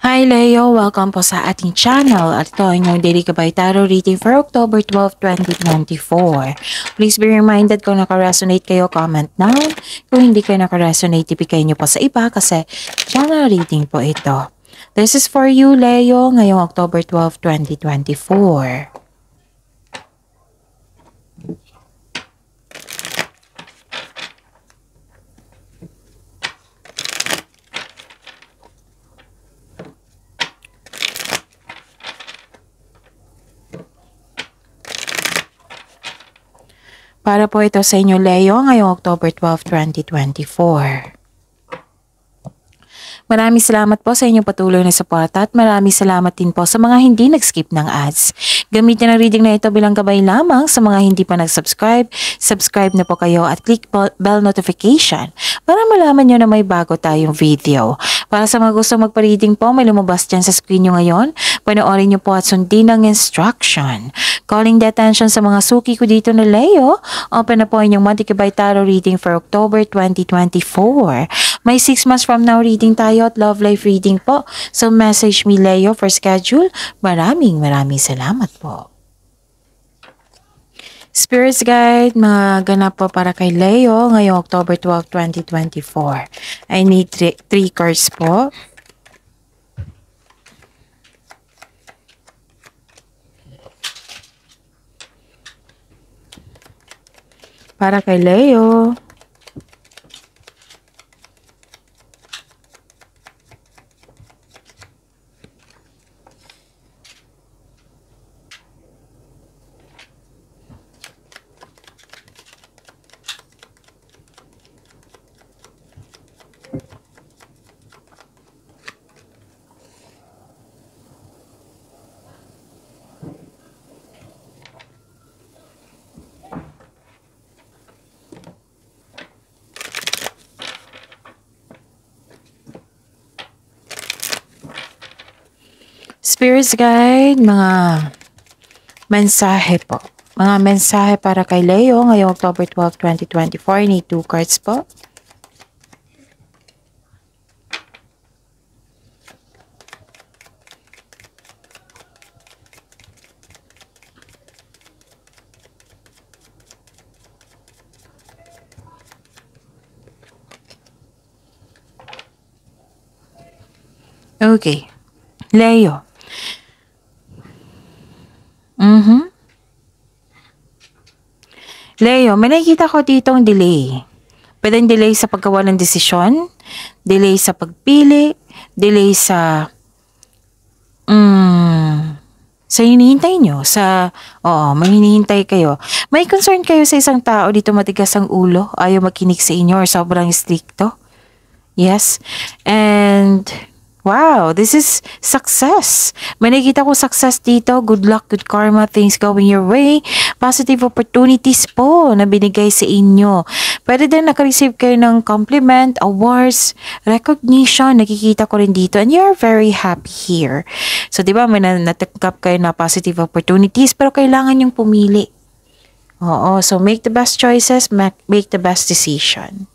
Hi Leo! Welcome po sa ating channel at ito ang inyong Daily Gabay Tarot reading for October 12, 2024. Please be reminded kung naka-resonate kayo, comment down. Kung hindi kayo naka-resonate, ibigay nyo po sa iba kasi channel reading po ito. This is for you Leo ngayong October 12, 2024. Para po ito sa inyo Leo ngayong October 12, 2024. Maraming salamat po sa inyong patuloy na suporta at maraming salamat din po sa mga hindi nag-skip ng ads. Gamitin ang reading na ito bilang gabay lamang sa mga hindi pa nag-subscribe. Subscribe na po kayo at click bell notification para malaman nyo na may bago tayong video. Para sa mga gusto magpa-reading po, may lumabas dyan sa screen nyo ngayon. Panoorin nyo po at sundin ang instruction. Calling the attention sa mga suki ko dito na Leo. Open na po inyong Monthly Gabay Tarot reading for October 2024. May 6 months from now reading tayo at love life reading po. So message me Leo for schedule. Maraming salamat po. Spirits Guide, mga ganap po para kay Leo ngayong October 12, 2024. I need 3 cards po. Para kay Leo. Spirits Guide, mga mensahe po. Mga mensahe para kay Leo ngayong October 12, 2024. I need 2 cards po. Okay. Leo. Leo, may nakikita ko ditong delay. Pwedeng delay sa paggawa ng desisyon, delay sa pagpili, delay sa hinihintay nyo, may hinihintay kayo. May concern kayo sa isang tao dito, matigas ang ulo, ayaw makinig sa inyo or sobrang stricto. Yes. And wow, this is success. May nakikita ko success dito. Good luck, good karma, things going your way. Positive opportunities po na binigay sa inyo. Pwede din nakareceive kayo ng compliment, awards, recognition. Nakikita ko rin dito. And you're very happy here. So, di ba, may natanggap kayo na positive opportunities pero kailangan yung pumili. Oo, so make the best choices, make the best decision.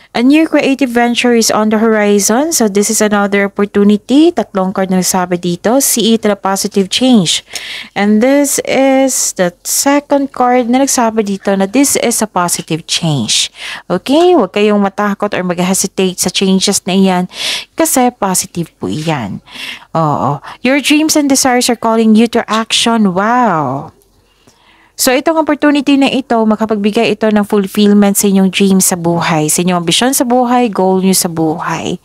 A new creative venture is on the horizon. So this is another opportunity. 3 card na nagsabi dito. See it as a positive change. And this is the second card na nagsabi dito na this is a positive change. Okay? Huwag kayong matakot or mag-hesitate sa changes na iyan kasi positive po iyan. Oo. Your dreams and desires are calling you to action. Wow! So, itong opportunity na ito, makapagbigay ito ng fulfillment sa inyong dreams sa buhay, sa inyong ambisyon sa buhay, goal nyo sa buhay.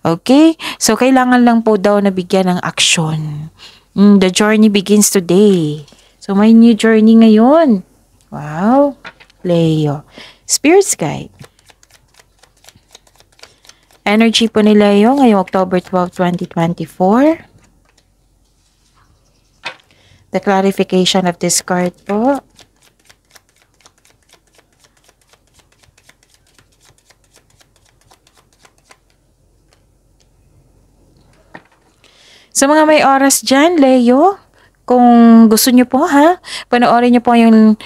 Okay? So, kailangan lang po daw na bigyan ng aksyon. The journey begins today. So, may new journey ngayon. Wow! Leo. Spirits Guide. Energy po ni Leo ngayong October 12, 2024. The clarification of this card po. Sa mga may oras dyan, Leo, kung gusto nyo po panoorin nyo po yung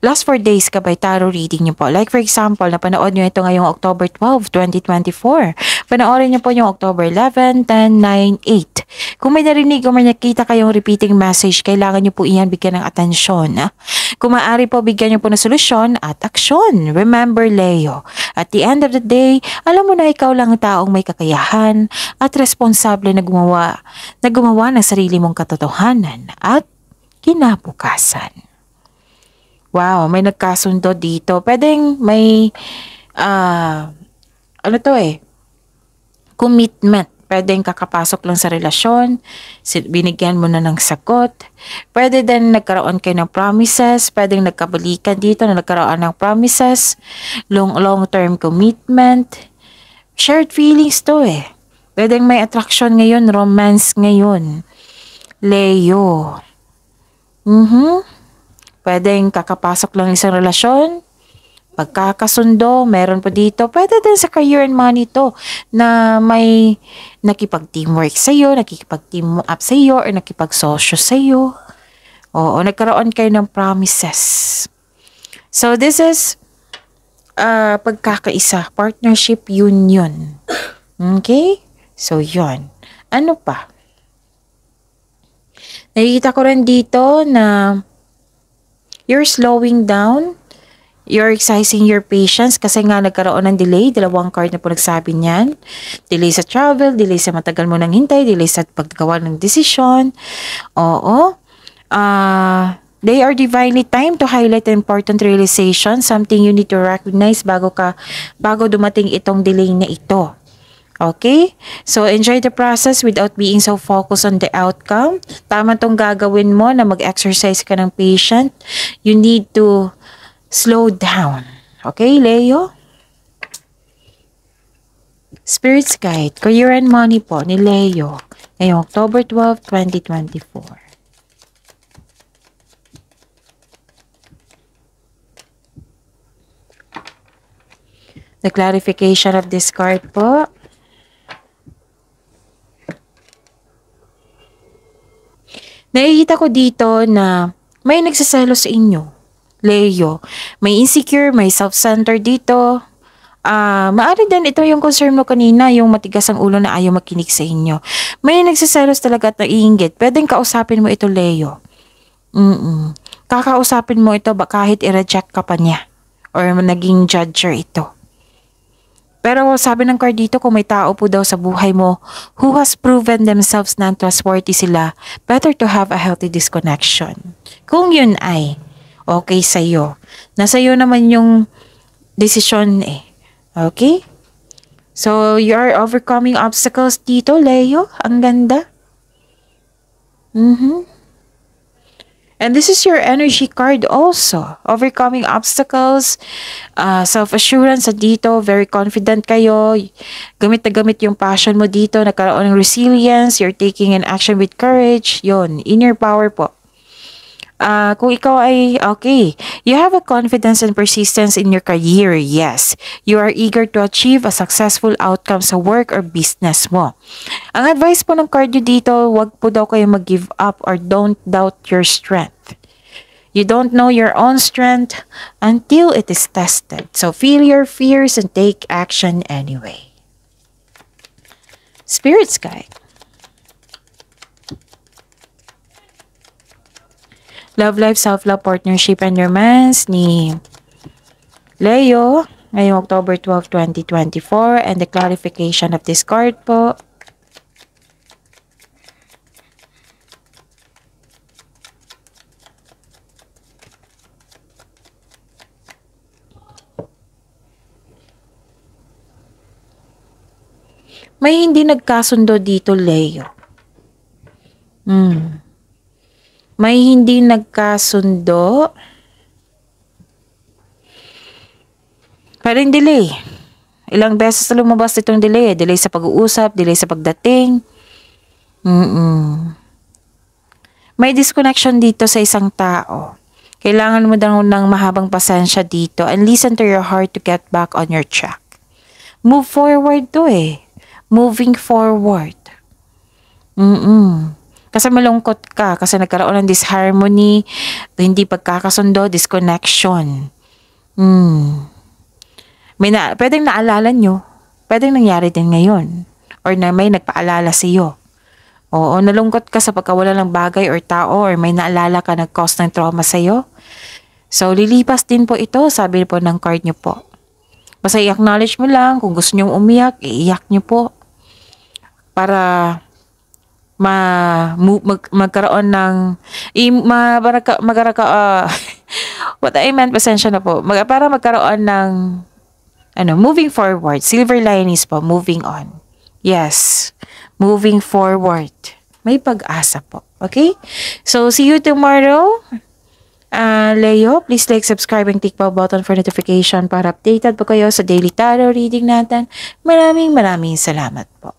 last 4 days ka by tarot reading niyo po. Like for example, napanood niyo ito ngayong October 12, 2024. Panoorin niyo po yung October 11, 10, 9, 8. Kung may narinig o may nakita kayong repeating message, kailangan niyo po iyan bigyan ng atensyon. Kung maaari po, bigyan niyo po ng solusyon at aksyon. Remember, Leo, at the end of the day, alam mo na ikaw lang ang taong may kakayahan at responsable na gumawa ng sarili mong katotohanan at kinabukasan. Wow, may nagkasundo dito. Pwedeng may, commitment. Pwedeng kakapasok lang sa relasyon, binigyan mo na ng sagot. Pwede din nagkaroon kayo ng promises, pwedeng nagkabalikan dito na nagkaroon ng promises, long-term commitment, shared feelings to eh. Pwedeng may attraction ngayon, romance ngayon. Leo. Pwedeng kakapasok lang isang relasyon, pagkakasundo, meron po dito. Pwede din sa career and money to na may nakipag-teamwork sa'yo, nakipag-team up sa'yo, or nakipag-sosyo sa'yo. Oo, nagkaroon kayo ng promises. So, this is pagkakaisa, partnership union. Okay? So, yon. Ano pa? Nakikita ko rin dito na you're slowing down. You're exercising your patience kasi nga nagkaroon ng delay. 2 card na po nagsabi niyan. Delay sa travel, delay sa matagal mo nang hintay, delay sa paggawa ng desisyon. Oo. They are divinely timed to highlight an important realization, something you need to recognize bago dumating itong delay na ito. Okay? So, enjoy the process without being so focused on the outcome. Tama tong gagawin mo na mag-exercise ka ng patient. You need to slow down. Okay, Leo? Spirit's Guide, Career and Money po ni Leo ngayong October 12, 2024. The clarification of this card po. Nakikita ko dito na may nagsaselo sa inyo. Leo, may insecure, may self-centered dito. Maaari din ito yung concern mo kanina, yung matigas ang ulo na ayaw makinig sa inyo. May nagsiselos talaga at naiinggit. Pwedeng kausapin mo ito, Leo. Kakausapin mo ito kahit i-reject ka pa niya or naging judger ito. Pero sabi ng card dito, kung may tao po daw sa buhay mo who has proven themselves na untrustworthy sila, better to have a healthy disconnection. Kung yun ay okay sa'yo. Nasa iyo naman yung desisyon eh. Okay? So, you are overcoming obstacles dito, Leo. Ang ganda. And this is your energy card also. Overcoming obstacles, self-assurance dito, very confident kayo. Gamit na gamit yung passion mo dito. Nagkaroon ng resilience, you're taking an action with courage. Yun, inner power po. Kung ikaw ay okay, you have a confidence and persistence in your career, yes. You are eager to achieve a successful outcome sa work or business mo. Ang advice po ng card nyo dito, wag po daw kayo mag-give up or don't doubt your strength. You don't know your own strength until it is tested. So feel your fears and take action anyway. Spirit's Guide. Love life, self-love, partnership, and romance ni Leo ngayong October 12, 2024. And the clarification of this card po. May hindi nagkasundo dito, Leo. May hindi nagkasundo. Parang delay. Ilang beses na lumabas itong delay. Delay sa pag-uusap, delay sa pagdating. May disconnection dito sa isang tao. Kailangan mo daw ng mahabang pasensya dito and listen to your heart to get back on your track. Move forward to eh. Moving forward. Kasi malungkot ka, kasi nagkaroon ng disharmony, hindi pagkakasundo, disconnection. Pwedeng naalala nyo, pwedeng nangyari din ngayon, or na may nagpaalala sa iyo. Oo, nalungkot ka sa pagkawala ng bagay or tao, or may naalala ka nag-cause ng trauma sa iyo. So, lilipas din po ito, sabi po ng card nyo po. Basta i-acknowledge mo lang, kung gusto nyo umiyak, iiyak nyo po. Para magkaroon ng what I meant, pasensya na po, para magkaroon ng moving forward, silver linings po, moving on. Yes, moving forward, may pag-asa po. Okay, so see you tomorrow. Leo, please like, subscribe, and click bell button for notification para updated po kayo sa daily tarot reading natin. Maraming salamat po.